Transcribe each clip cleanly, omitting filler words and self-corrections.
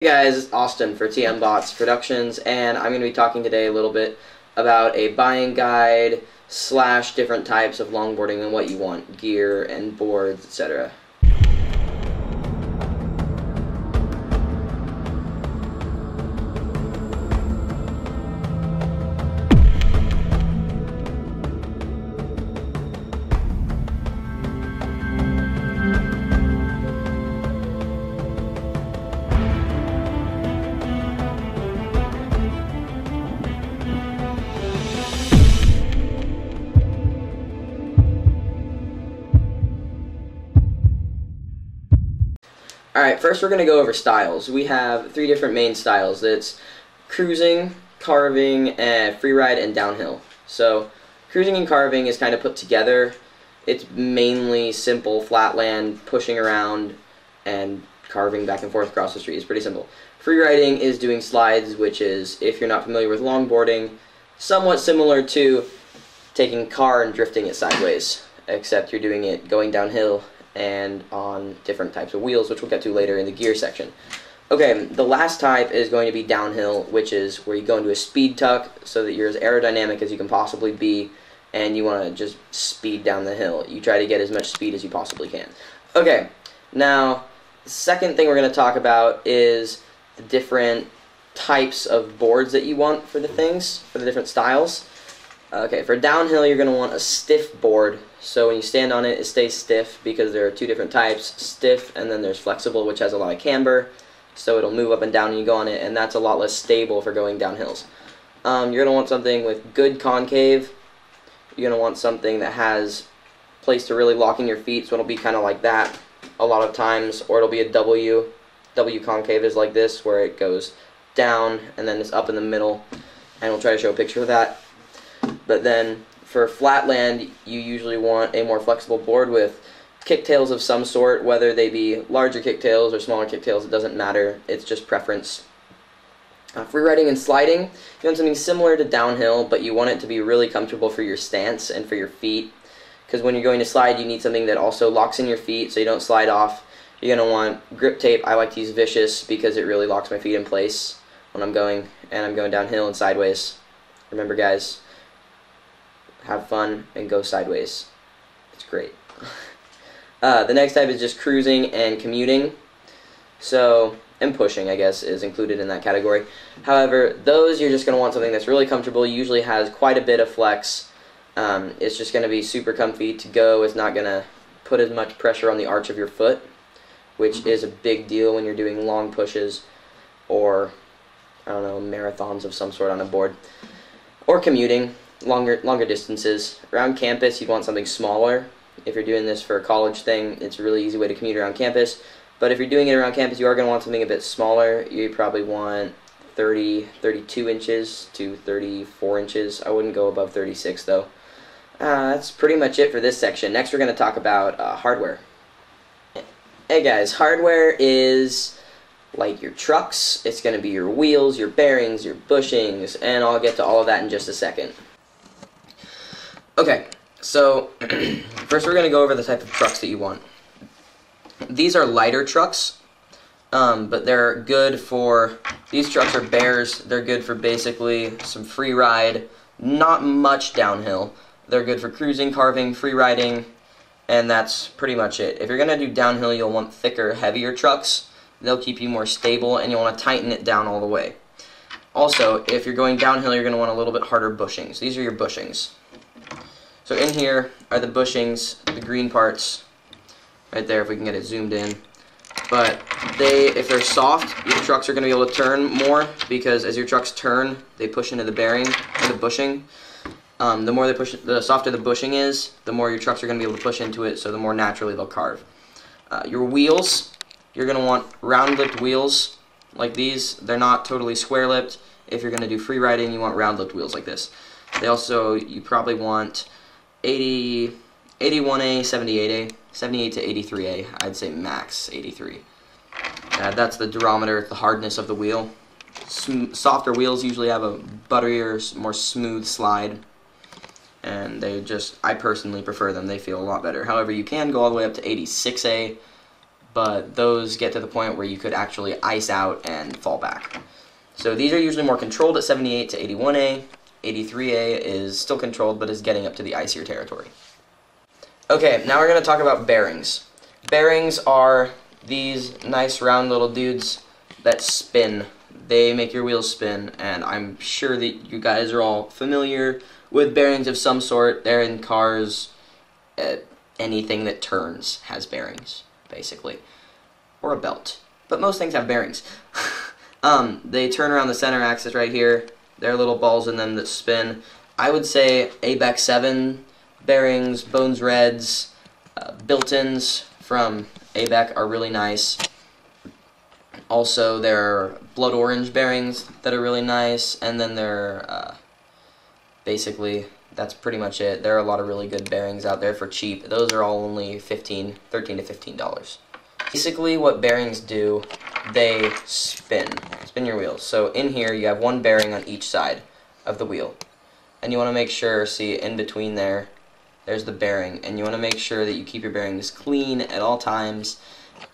Hey guys, it's Austin for TM Bots Productions, and I'm going to be talking today a little bit about a buying guide / different types of longboarding and what you want, gear and boards, etc. Alright, first we're going to go over styles. We have 3 different main styles. It's cruising, carving, and freeride, and downhill. So, cruising and carving is kind of put together. It's mainly simple, flat land, pushing around, and carving back and forth across the street. It's pretty simple. Freeriding is doing slides, which is, if you're not familiar with longboarding, somewhat similar to taking a car and drifting it sideways, except you're doing it going downhill and on different types of wheels, which we'll get to later in the gear section. Okay, the last type is going to be downhill, which is where you go into a speed tuck so that you're as aerodynamic as you can possibly be, and you want to just speed down the hill. You try to get as much speed as you possibly can. Okay, now, the second thing we're going to talk about is the different types of boards that you want for the things, for the different styles. Okay, for downhill, you're going to want a stiff board. So when you stand on it, it stays stiff because there are 2 different types, stiff, and then there's flexible, which has a lot of camber. So it'll move up and down when you go on it, and that's a lot less stable for going down hills. You're going to want something with good concave. You're going to want something that has a place to really lock in your feet, so it'll be kind of like that a lot of times, or it'll be a W. W concave is like this, where it goes down, and then it's up in the middle, and we'll try to show a picture of that. But then for flat land, you usually want a more flexible board with kicktails of some sort, whether they be larger kicktails or smaller kicktails, it doesn't matter, it's just preference. Freeriding and sliding, you want something similar to downhill, but you want it to be really comfortable for your stance and for your feet, because when you're going to slide, you need something that also locks in your feet so you don't slide off. You're going to want grip tape. I like to use Vicious because it really locks my feet in place when I'm going downhill and sideways. Remember, guys, have fun and go sideways. It's great. The next type is just cruising and commuting. So, and pushing, I guess, is included in that category. However, those you're just going to want something that's really comfortable, usually has quite a bit of flex. It's just going to be super comfy to go. It's not going to put as much pressure on the arch of your foot, which is a big deal when you're doing long pushes or, I don't know, marathons of some sort on a board. Or commuting. Longer distances. Around campus, you'd want something smaller. If you're doing this for a college thing, it's a really easy way to commute around campus. But if you're doing it around campus, you are going to want something a bit smaller. You probably want 32 inches to 34 inches. I wouldn't go above 36, though. That's pretty much it for this section. Next, we're going to talk about hardware. Hey guys, hardware is like your trucks. It's going to be your wheels, your bearings, your bushings, and I'll get to all of that in just a second. Okay, so first we're going to go over the type of trucks that you want. These are lighter trucks, but they're good for, these trucks are bears. They're good for basically some free ride, not much downhill. They're good for cruising, carving, free riding, and that's pretty much it. If you're going to do downhill, you'll want thicker, heavier trucks. They'll keep you more stable, and you'll want to tighten it down all the way. Also, if you're going downhill, you're going to want a little bit harder bushings. These are your bushings. So in here are the bushings, the green parts, right there if we can get it zoomed in. But if they're soft, your trucks are going to be able to turn more, because as your trucks turn, they push into the bearing, or the bushing. The more they push, the softer the bushing is, the more your trucks are going to be able to push into it, so the more naturally they'll carve. Your wheels, you're going to want round-lipped wheels like these. They're not totally square-lipped. If you're going to do free riding, you want round-lipped wheels like this. You probably want 81A, 78A, 78 to 83A, I'd say max 83. That's the durometer, the hardness of the wheel. Softer wheels usually have a butterier, more smooth slide, and I personally prefer them. They feel a lot better. However, you can go all the way up to 86A, but those get to the point where you could actually ice out and fall back. So these are usually more controlled at 78 to 81A. 83A is still controlled, but is getting up to the icier territory. Okay, now we're going to talk about bearings. Bearings are these nice round little dudes that spin. They make your wheels spin, and I'm sure that you guys are all familiar with bearings of some sort. They're in cars. Anything that turns has bearings, basically. Or a belt. But most things have bearings. They turn around the center axis right here. There are little balls in them that spin. I would say ABEC 7 bearings, Bones Reds, built-ins from ABEC are really nice. Also, there are blood orange bearings that are really nice, and then there basically, that's pretty much it. There are a lot of really good bearings out there for cheap. Those are all only $13 to $15. Basically, what bearings do, they spin your wheels. So in here, you have one bearing on each side of the wheel. And you want to make sure, see, in between there's the bearing. And you want to make sure that you keep your bearings clean at all times.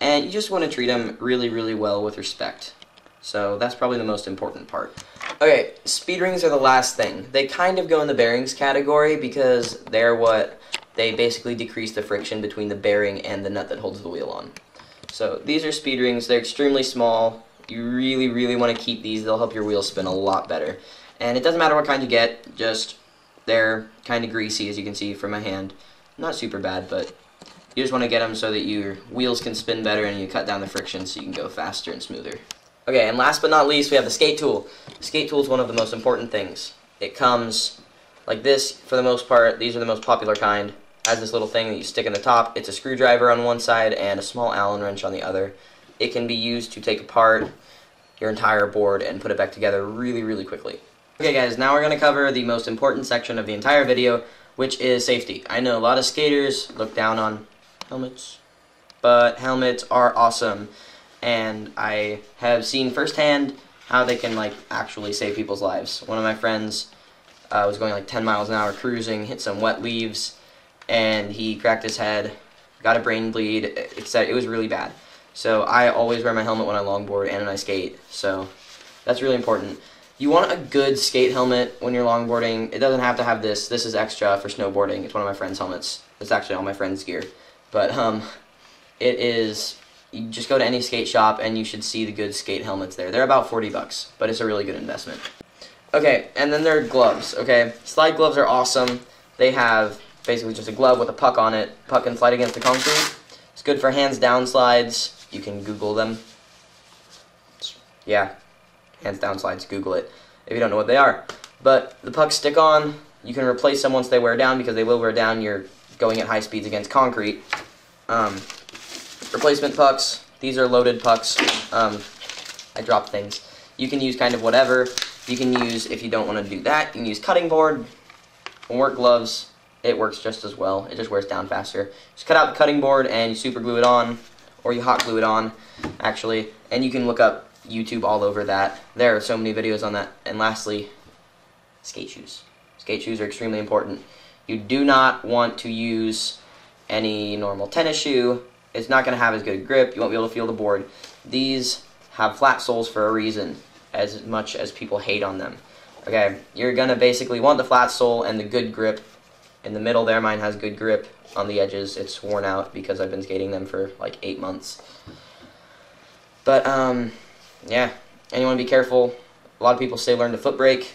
And you just want to treat them really, really well with respect. So that's probably the most important part. Okay, speed rings are the last thing. They kind of go in the bearings category because they basically decrease the friction between the bearing and the nut that holds the wheel on. So these are speed rings. They're extremely small. You really, really want to keep these. They'll help your wheels spin a lot better. And it doesn't matter what kind you get, just they're kind of greasy, as you can see from my hand. Not super bad, but you just want to get them so that your wheels can spin better and you cut down the friction so you can go faster and smoother. Okay, and last but not least, we have the skate tool. The skate tool is one of the most important things. It comes like this for the most part. These are the most popular kind. It has this little thing that you stick in the top. It's a screwdriver on one side and a small Allen wrench on the other. It can be used to take apart your entire board and put it back together really, really quickly. Okay guys, now we're going to cover the most important section of the entire video, which is safety. I know a lot of skaters look down on helmets, but helmets are awesome. And I have seen firsthand how they can actually save people's lives. One of my friends was going 10 miles an hour cruising, hit some wet leaves, and he cracked his head, got a brain bleed. It was really bad. So I always wear my helmet when I longboard and when I skate. So that's really important. You want a good skate helmet when you're longboarding. It doesn't have to have this. This is extra for snowboarding. It's one of my friend's helmets. It's actually all my friend's gear. But it is. You just go to any skate shop and you should see the good skate helmets there. They're about $40, but it's a really good investment. Okay, and then there are gloves, okay? Slide gloves are awesome. They have basically just a glove with a puck on it. Puck can slide against the concrete. It's good for hands down slides. You can Google them. Yeah, hands down slides, Google it if you don't know what they are. But the pucks stick on. You can replace them once they wear down because they will wear down. You're going at high speeds against concrete. Replacement pucks. These are loaded pucks. I dropped things. You can use kind of whatever. You can use, if you don't want to do that, you can use cutting board. Work gloves. It works just as well. It just wears down faster. Just cut out the cutting board and you super glue it on, or you hot glue it on, actually. And you can look up YouTube all over that. There are so many videos on that. And lastly, skate shoes. Skate shoes are extremely important. You do not want to use any normal tennis shoe. It's not going to have as good a grip. You won't be able to feel the board. These have flat soles for a reason, as much as people hate on them. Okay, you're going to basically want the flat sole and the good grip. In the middle there, mine has good grip. On the edges, it's worn out because I've been skating them for 8 months. But, yeah, and you want to be careful. A lot of people say learn to foot brake.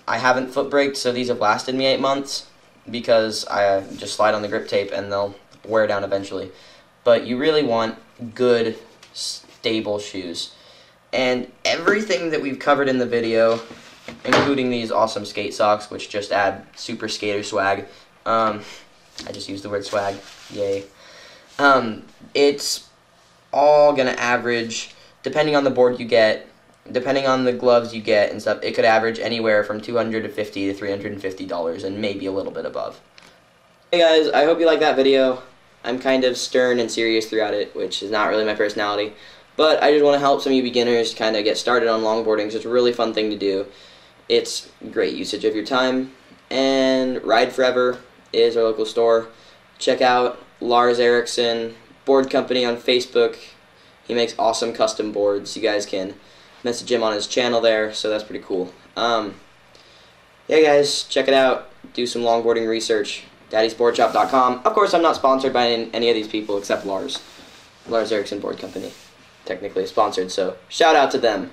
I haven't foot braked, so these have lasted me 8 months because I just slide on the grip tape and they'll wear down eventually. But you really want good, stable shoes. And everything that we've covered in the video, including these awesome skate socks, which just add super skater swag. I just used the word swag. Yay. It's all going to average, depending on the board you get, depending on the gloves you get and stuff, it could average anywhere from $250 to $350 and maybe a little bit above. Hey guys, I hope you like that video. I'm kind of stern and serious throughout it, which is not really my personality. But I just want to help some of you beginners kind of get started on longboarding. It's a really fun thing to do. It's great usage of your time. And Ride Forever is our local store. Check out Lars Erickson board company on Facebook. He makes awesome custom boards. You guys can message him on his channel there, so that's pretty cool. Yeah, guys, check it out. Do some longboarding research. Daddy'sBoardShop.com. Of course, I'm not sponsored by any of these people except Lars Erickson Board Company. Technically sponsored, so shout out to them.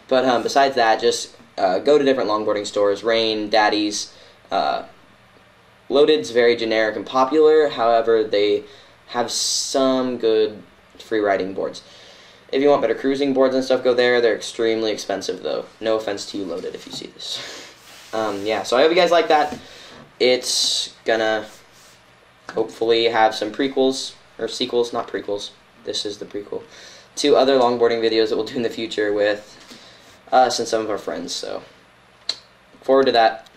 But besides that, just go to different longboarding stores. Rain, Daddy's. Loaded's very generic and popular. However, they have some good free riding boards. If you want better cruising boards and stuff, go there. They're extremely expensive, though. No offense to you, Loaded, if you see this. Yeah, so I hope you guys like that. It's gonna hopefully have some prequels, or sequels, not prequels. This is the prequel. To other longboarding videos that we'll do in the future with us and some of our friends. So, look forward to that.